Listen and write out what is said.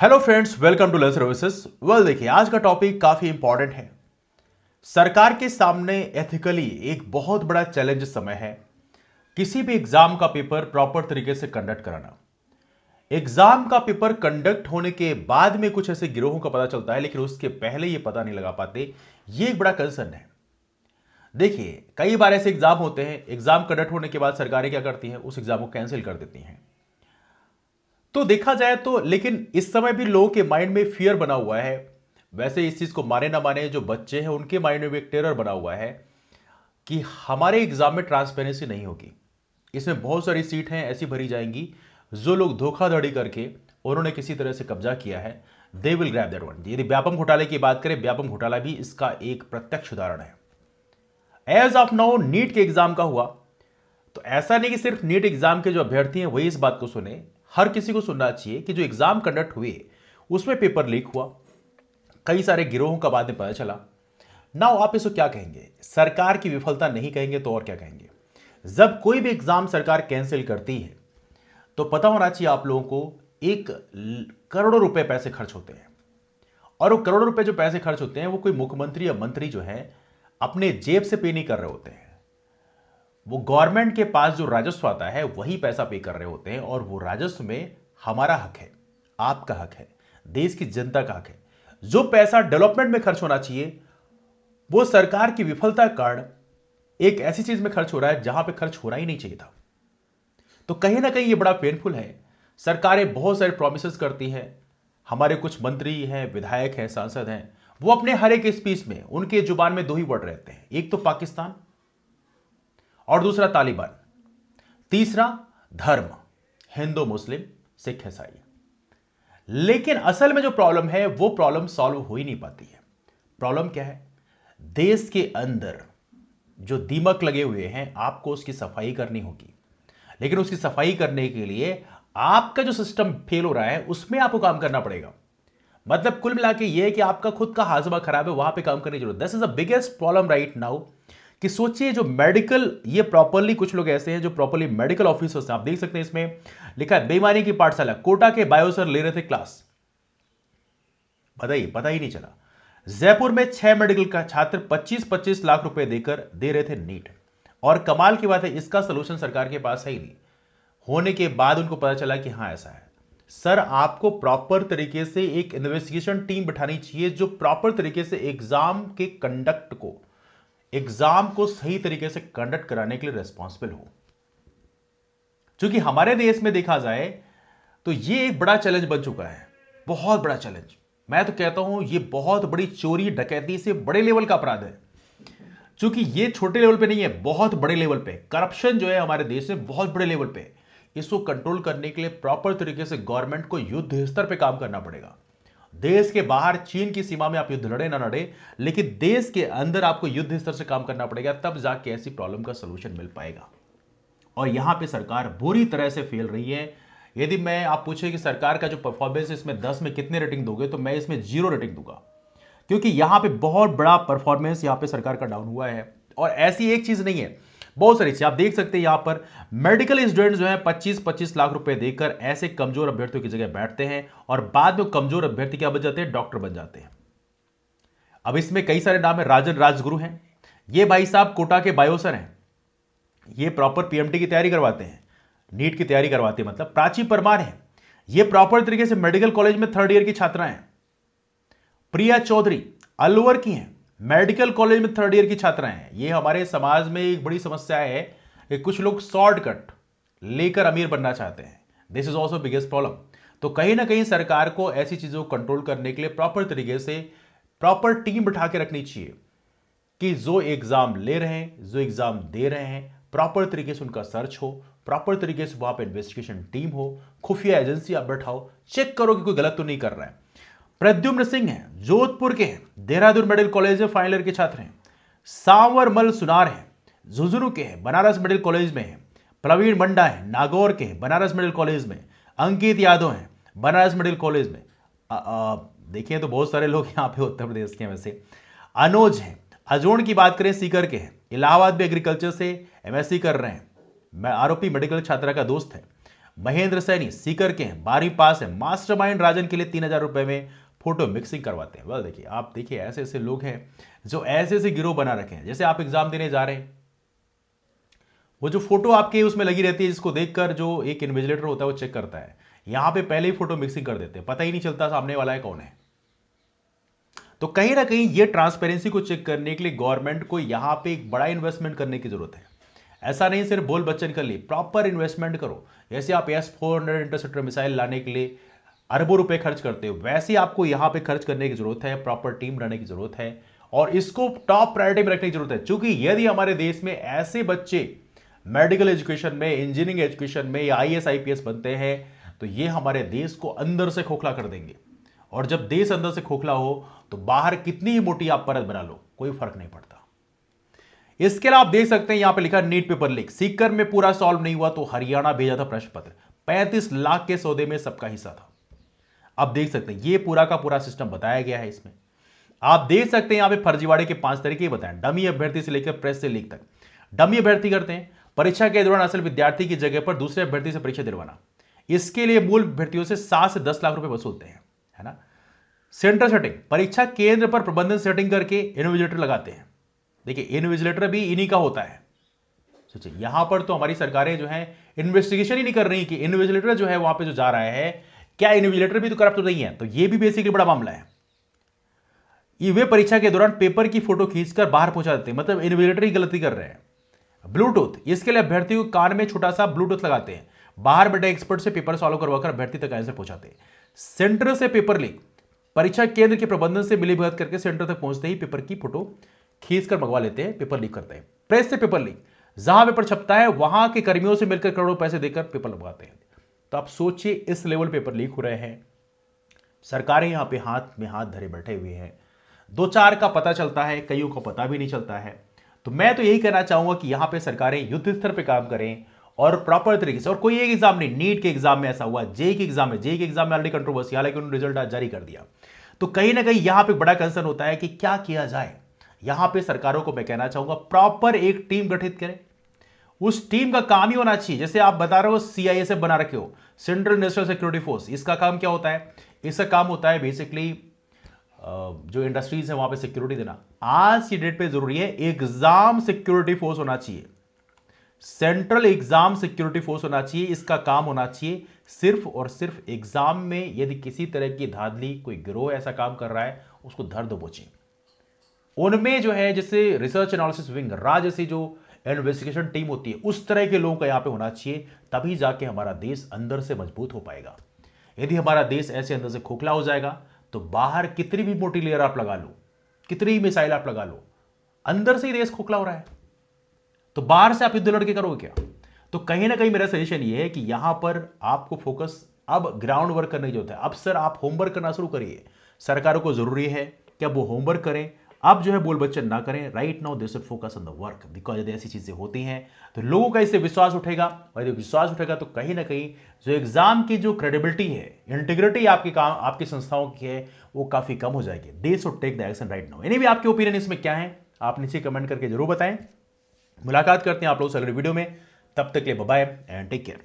Hello friends, welcome to learn services. देखिए, आज का टॉपिक काफी इंपॉर्टेंट है। सरकार के सामने एथिकली एक बहुत बड़ा चैलेंज समय है। किसी भी एग्जाम का पेपर प्रॉपर तरीके से कंडक्ट कराना। एग्जाम का पेपर कंडक्ट होने के बाद में कुछ ऐसे गिरोहों का पता चलता है, लेकिन उसके पहले ये पता नहीं लगा पाते। ये एक बड़ा कंसर्न है। देखिए, कई बार ऐसे एग्जाम होते हैं, एग्जाम कंडक्ट होने के बाद सरकारें क्या करती हैं, उस एग्जाम को कैंसिल कर देती हैं। तो देखा जाए तो, लेकिन इस समय भी लोगों के माइंड में फियर बना हुआ है। वैसे इस चीज को माने ना माने, जो बच्चे हैं उनके माइंड में भी एक टेरर बना हुआ है कि हमारे एग्जाम में ट्रांसपेरेंसी नहीं होगी। इसमें बहुत सारी सीट हैं ऐसी भरी जाएंगी, जो लोग धोखाधड़ी करके उन्होंने किसी तरह से कब्जा किया है, they will grab that one. यदि व्यापम घोटाले की बात करें, व्यापम घोटाला भी इसका एक प्रत्यक्ष उदाहरण है। एज ऑफ नाउ नीट के एग्जाम का हुआ, तो ऐसा नहीं कि सिर्फ नीट एग्जाम के जो अभ्यर्थी हैं वही इस बात को सुने। हर किसी को सुनना चाहिए कि जो एग्जाम कंडक्ट हुए उसमें पेपर लीक हुआ, कई सारे गिरोहों का बाद में पता चला। नाउ आप इसको क्या कहेंगे? सरकार की विफलता नहीं कहेंगे तो और क्या कहेंगे? जब कोई भी एग्जाम सरकार कैंसिल करती है तो पता होना चाहिए आप लोगों को, एक करोड़ों रुपए पैसे खर्च होते हैं। और वो करोड़ों रुपए जो पैसे खर्च होते हैं, वो कोई मुख्यमंत्री या मंत्री जो है अपने जेब से पे नहीं कर रहे होते हैं। वो गवर्नमेंट के पास जो राजस्व आता है वही पैसा पे कर रहे होते हैं, और वो राजस्व में हमारा हक है, आपका हक है, देश की जनता का हक है। जो पैसा डेवलपमेंट में खर्च होना चाहिए, वो सरकार की विफलता के कारण एक ऐसी चीज में खर्च हो रहा है जहां पे खर्च होना ही नहीं चाहिए था। तो कहीं ना कहीं ये बड़ा पेनफुल है। सरकारें बहुत सारे प्रोमिस करती हैं। हमारे कुछ मंत्री हैं, विधायक हैं, सांसद हैं, वो अपने हर एक स्पीच में उनके जुबान में दो ही वर्ड रहते हैं, एक तो पाकिस्तान और दूसरा तालिबान, तीसरा धर्म, हिंदू मुस्लिम सिख ईसाई। लेकिन असल में जो प्रॉब्लम है वो प्रॉब्लम सॉल्व हो ही नहीं पाती है। प्रॉब्लम क्या है? देश के अंदर जो दीमक लगे हुए हैं, आपको उसकी सफाई करनी होगी। लेकिन उसकी सफाई करने के लिए आपका जो सिस्टम फेल हो रहा है उसमें आपको काम करना पड़ेगा। मतलब कुल मिला के ये है कि आपका खुद का हाजमा खराब है, वहां पे काम करने की जरूरत। This is the biggest problem right now. कि सोचिए, जो मेडिकल, ये प्रॉपरली कुछ लोग ऐसे हैं जो प्रॉपरली मेडिकल ऑफिसर्स हैं। आप देख सकते हैं इसमें लिखा है बेईमानी की पाठशाला, कोटा के बायोसर ले रहे थे क्लास। बताइए, पता ही नहीं चला। जयपुर में 6 मेडिकल का छात्र 25-25 लाख रुपए देकर दे रहे थे नीट। और कमाल की बात है, इसका सोल्यूशन सरकार के पास है ही नहीं। होने के बाद उनको पता चला कि हाँ ऐसा है। सर, आपको प्रॉपर तरीके से एक इन्वेस्टिगेशन टीम बिठानी चाहिए जो प्रॉपर तरीके से एग्जाम को सही तरीके से कंडक्ट कराने के लिए रिस्पॉन्सिबल हो। क्योंकि हमारे देश में देखा जाए तो ये एक बड़ा चैलेंज बन चुका है, बहुत बड़ा चैलेंज। मैं तो कहता हूं ये बहुत बड़ी चोरी डकैती से बड़े लेवल का अपराध है। क्योंकि ये छोटे लेवल पे नहीं है, बहुत बड़े लेवल पे करप्शन जो है हमारे देश में, बहुत बड़े लेवल पे। इसको कंट्रोल करने के लिए प्रॉपर तरीके से गवर्नमेंट को युद्ध स्तर पे काम करना पड़ेगा। देश के बाहर चीन की सीमा में आप युद्ध लड़े ना लड़े, लेकिन देश के अंदर आपको युद्ध स्तर से काम करना पड़ेगा, तब जाके ऐसी प्रॉब्लम का सलूशन मिल पाएगा। और यहां पे सरकार बुरी तरह से फेल रही है। यदि मैं आप पूछे कि सरकार का जो परफॉर्मेंस, इसमें 10 में कितने रेटिंग दोगे, तो मैं इसमें 0 रेटिंग दूंगा। क्योंकि यहां पे बहुत बड़ा परफॉर्मेंस यहां पे सरकार का डाउन हुआ है। और ऐसी एक चीज नहीं है, बहुत सारी चीज आप देख सकते हैं। यहां पर मेडिकल स्टूडेंट्स जो है 25-25 लाख रुपए देकर ऐसे कमजोर अभ्यर्थियों की जगह बैठते हैं, और बाद में कमजोर अभ्यर्थी क्या बन जाते हैं? डॉक्टर बन जाते हैं। अब इसमें कई सारे नाम है। राजन राजगुरु हैं, ये भाई साहब कोटा के बायोसर हैं, ये प्रॉपर पीएमटी की तैयारी करवाते हैं, नीट की तैयारी करवाते हैं। मतलब प्राची परमार है, ये प्रॉपर तरीके से मेडिकल कॉलेज में 3rd ईयर की छात्रा हैं। प्रिया चौधरी अलवर की हैं, मेडिकल कॉलेज में 3rd ईयर की छात्रा हैं। ये हमारे समाज में एक बड़ी समस्या है कि कुछ लोग शॉर्टकट लेकर अमीर बनना चाहते हैं। This is also biggest problem. तो कहीं ना कहीं सरकार को ऐसी चीजों को कंट्रोल करने के लिए प्रॉपर तरीके से प्रॉपर टीम बिठा के रखनी चाहिए कि जो एग्जाम ले रहे हैं, जो एग्जाम दे रहे हैं, प्रॉपर तरीके से उनका सर्च हो, प्रॉपर तरीके से वहां पर इन्वेस्टिगेशन टीम हो, खुफिया एजेंसी आप बैठाओ, चेक करो कि कोई गलत तो नहीं कर रहा है। प्रद्युम्न सिंह हैं, जोधपुर के हैं, देहरादून मेडिकल कॉलेज में फाइनल ईयर के छात्र हैं। सांवरमल सुनार हैं, झुंझुनू के हैं, बनारस मेडिकल कॉलेज में हैं। प्रवीण मंडा है, नागौर के हैं, बनारस मेडिकल कॉलेज में। अंकित यादव हैं, बनारस मेडिकल कॉलेज में। देखिए, तो बहुत सारे लोग यहाँ पे उत्तर प्रदेश के हैं। वैसे अनुज हैं, अजोड़ की बात करें सीकर के हैं, इलाहाबाद में एग्रीकल्चर से एमएससी कर रहे हैं। मैं आरोपी मेडिकल छात्रा का दोस्त है। महेंद्र सैनी सीकर के हैं, 12वीं पास है, मास्टरमाइंड राजन के लिए 3,000 रुपए में फोटो मिक्सिंग करवाते हैं। वेल देखिए, आप देखिए ऐसे ऐसे लोग हैं जो ऐसे ऐसे गिरोह बना रखे हैं। जैसे आप एग्जाम देने जा रहे हैं, वो जो फोटो आपके उसमें लगी रहती है, जिसको देखकर जो एक इन्विजिलेटर होता है वो चेक करता है, यहां पे पहले ही फोटो मिक्सिंग कर देते हैं, पता ही नहीं चलता सामने वाला है कौन है। तो कहीं ना कहीं ये ट्रांसपेरेंसी को चेक करने के लिए गवर्नमेंट को यहां पे एक बड़ा इन्वेस्टमेंट करने की जरूरत है। ऐसा नहीं सिर्फ बोल बच्चन कर लिए, प्रॉपर इन्वेस्टमेंट करो। जैसे आप S-400 इंटरसेप्टर मिसाइल लाने के लिए अरबों रुपए खर्च करते हो, वैसे आपको यहां पे खर्च करने की जरूरत है, प्रॉपर टीम रहने की जरूरत है और इसको टॉप प्रायोरिटी में रखने की जरूरत है। क्योंकि यदि हमारे देश में ऐसे बच्चे मेडिकल एजुकेशन में, इंजीनियरिंग एजुकेशन में या IAS IPS बनते हैं तो ये हमारे देश को अंदर से खोखला कर देंगे। और जब देश अंदर से खोखला हो तो बाहर कितनी ही मोटी आप परत बना लो, कोई फर्क नहीं पड़ता। इसके अलावा आप देख सकते हैं यहां पे लिखा नीट पेपर लीक, सीकर में पूरा सॉल्व नहीं हुआ तो हरियाणा भेजा था प्रश्न पत्र, 35 लाख के सौदे में सबका हिस्सा था। आप देख सकते हैं ये पूरा का पूरा सिस्टम बताया गया है इसमें। आप देख सकते हैं यहां पे फर्जीवाड़े के 5 तरीके बताएं, डमी अभ्यर्थी से लेकर प्रेस से लीक तक। डमी अभ्यर्थी करते हैं, परीक्षा के दौरान असल विद्यार्थी की जगह पर दूसरे अभ्यर्थी से परीक्षा दिलवाना, इसके लिए मूल अभ्यर्थियों से 7 से 10 लाख रुपए वसूलते हैं, है ना। सेंटर सेटिंग, परीक्षा केंद्र पर प्रबंधन सेटिंग करके इन्विजिलेटर लगाते हैं। देखिए इन्विजिलेटर भी इन्हीं का होता है। सोचिए यहां पर तो हमारी सरकारें जो है इन्वेस्टिगेशन ही नहीं कर रही कि इन्विजिलेटर जो है वहां पे जो जा रहा है, क्या इन्विजिलेटर भी तो करप्ट तो नहीं है। तो ये भी बेसिकली बड़ा मामला है। ये वे परीक्षा के दौरान पेपर की फोटो खींचकर बाहर पहुंचा देते हैं, मतलब इन्विजिलेटर ही गलती कर रहे हैं। ब्लूटूथ, इसके लिए अभ्यर्थियों को कान में छोटा सा ब्लूटूथ लगाते हैं, बाहर बैठे एक्सपर्ट से पेपर सॉल्व करवाकर अभ्यर्थी तक आंसर पहुंचाते हैं। सेंटर से पेपर लीक, परीक्षा केंद्र के प्रबंधन से मिलीभगत करके सेंटर तक पहुंचते ही पेपर की फोटो खींचकर मंगवा लेते हैं, पेपर लीक करते हैं। प्रेस से पेपर लीक, जहां पेपर छपता है वहां के कर्मियों से मिलकर करोड़ों पैसे देकर पेपर लगवाते हैं। तो आप सोचिए इस लेवल पेपर लीक हो रहे हैं, सरकारें यहां पे हाथ में हाथ धरे बैठे हुए हैं। 2-4 का पता चलता है, कईयों को पता भी नहीं चलता है। तो मैं तो यही कहना चाहूंगा कि यहां पे सरकारें युद्ध स्तर पे काम करें और प्रॉपर तरीके से। और कोई एक एग्जाम नहीं, नीट के एग्जाम में ऐसा हुआ, जेई के एग्जाम में, ऑलरेडी कंट्रोवर्सी, हालांकि उन्होंने रिजल्ट आज जारी कर दिया। तो कहीं ना कहीं यहां पे बड़ा कंसर्न होता है कि क्या किया जाए। यहां पे सरकारों को मैं कहना चाहूंगा प्रॉपर एक टीम गठित करें। उस टीम का काम ही होना चाहिए, जैसे आप बता रहे हो CISF बना रखे हो, सेंट्रल नेशनल सिक्योरिटी फोर्स, इसका काम क्या होता है? इसका काम होता है बेसिकली जो इंडस्ट्रीज है वहां पे सिक्योरिटी देना। आज की डेट पे जरूरी है एग्जाम सिक्योरिटी फोर्स होना चाहिए, सेंट्रल एग्जाम सिक्योरिटी फोर्स होना चाहिए। इसका काम होना चाहिए सिर्फ और सिर्फ एग्जाम में यदि किसी तरह की धांधली, कोई गिरोह ऐसा काम कर रहा है, उसको धर दबोचे। उनमें जो है जैसे रिसर्च एनालिसिस विंग, राज जैसी जो इन्वेस्टिगेशन टीम होती है, उस तरह के लोगों का यहां पे होना चाहिए, तभी जाके हमारा देश अंदर से मजबूत हो पाएगा। यदि हमारा देश ऐसे अंदर से खोखला हो जाएगा तो बाहर कितनी भी मोटी लेयर आप लगा लो, कितनी ही मिसाइल आप लगा लो, अंदर से ही देश खोखला हो रहा है, तो बाहर से आप युद्ध लड़के करोगे क्या? तो कहीं ना कहीं मेरा सजेशन ये है कि यहां पर आपको फोकस अब ग्राउंड वर्क करने की जरूरत है। अब सर आप होमवर्क करना शुरू करिए, सरकारों को जरूरी है कि अब वो होमवर्क करें, अब जो है बोल बच्चन ना करें। Right now they should focus on the work, because यदि ऐसी चीजें होती हैं तो लोगों का इससे विश्वास उठेगा, और यदि विश्वास उठेगा तो कहीं ना कहीं जो एग्जाम की जो क्रेडिबिलिटी है, इंटीग्रिटी आपकी काम, आपकी संस्थाओं की है, वो काफी कम हो जाएगी। They should take the action right now. Anyway आपके ओपिनियन इसमें क्या है आप नीचे कमेंट करके जरूर बताएं। मुलाकात करते हैं आप लोगों से अगले वीडियो में, तब तक के लिए bye bye and take care.